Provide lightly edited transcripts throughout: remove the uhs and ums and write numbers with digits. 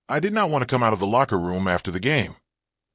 I did not want to come out of the locker room after the game.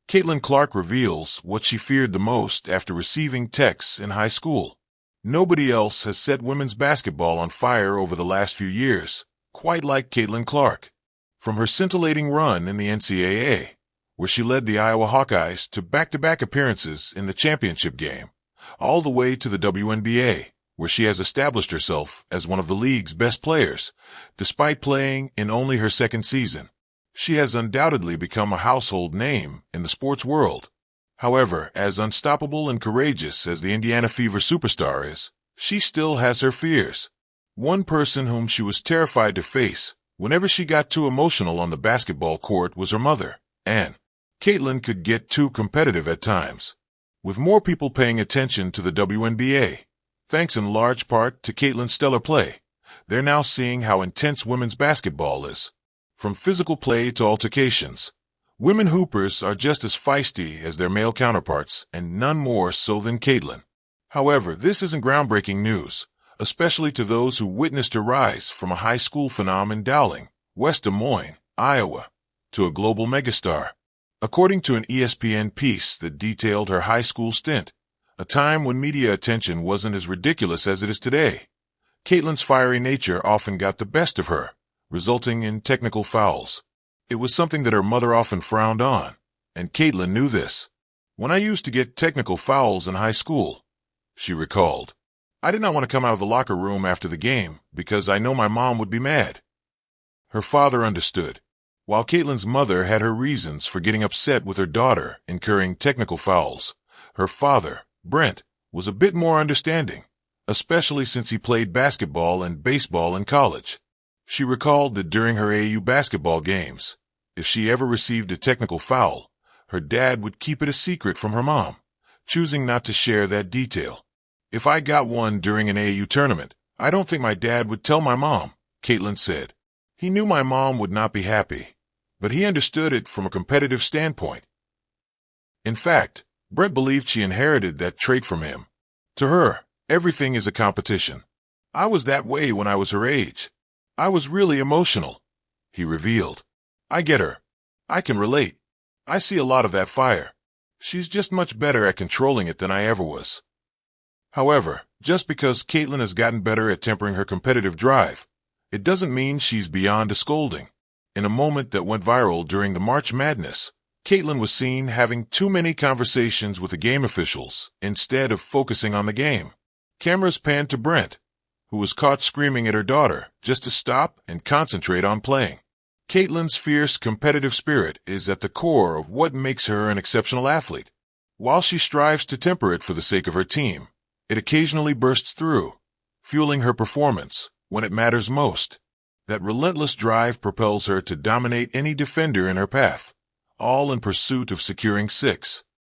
Caitlin Clark reveals what she feared the most after receiving texts in high school. Nobody else has set women's basketball on fire over the last few years, quite like Caitlin Clark. From her scintillating run in the NCAA, where she led the Iowa Hawkeyes to back-to-back appearances in the championship game, all the way to the WNBA, where she has established herself as one of the league's best players, despite playing in only her second season. She has undoubtedly become a household name in the sports world. However, as unstoppable and courageous as the Indiana Fever superstar is, she still has her fears. One person whom she was terrified to face whenever she got too emotional on the basketball court was her mother, Ann. Caitlin could get too competitive at times. With more people paying attention to the WNBA, thanks in large part to Caitlin's stellar play, they're now seeing how intense women's basketball is. From physical play to altercations, women hoopers are just as feisty as their male counterparts, and none more so than Caitlin. However, this isn't groundbreaking news, especially to those who witnessed her rise from a high school phenom in Dowling, West Des Moines, Iowa, to a global megastar. According to an ESPN piece that detailed her high school stint, a time when media attention wasn't as ridiculous as it is today, Caitlin's fiery nature often got the best of her, resulting in technical fouls. It was something that her mother often frowned on, and Caitlin knew this. When I used to get technical fouls in high school, she recalled, I did not want to come out of the locker room after the game because I know my mom would be mad. Her father understood. While Caitlin's mother had her reasons for getting upset with her daughter incurring technical fouls, her father, Brent, was a bit more understanding, especially since he played basketball and baseball in college. She recalled that during her AAU basketball games, if she ever received a technical foul, her dad would keep it a secret from her mom, choosing not to share that detail. If I got one during an AAU tournament, I don't think my dad would tell my mom, Caitlin said. He knew my mom would not be happy, but he understood it from a competitive standpoint. In fact, Brett believed she inherited that trait from him. To her, everything is a competition. I was that way when I was her age. I was really emotional, he revealed. I get her. I can relate. I see a lot of that fire. She's just much better at controlling it than I ever was. However, just because Caitlin has gotten better at tempering her competitive drive, it doesn't mean she's beyond a scolding. In a moment that went viral during the March Madness, Caitlin was seen having too many conversations with the game officials instead of focusing on the game. Cameras panned to Brent, who was caught screaming at her daughter just to stop and concentrate on playing. Caitlin's fierce competitive spirit is at the core of what makes her an exceptional athlete. While she strives to temper it for the sake of her team, it occasionally bursts through, fueling her performance when it matters most. That relentless drive propels her to dominate any defender in her path, all in pursuit of securing 6.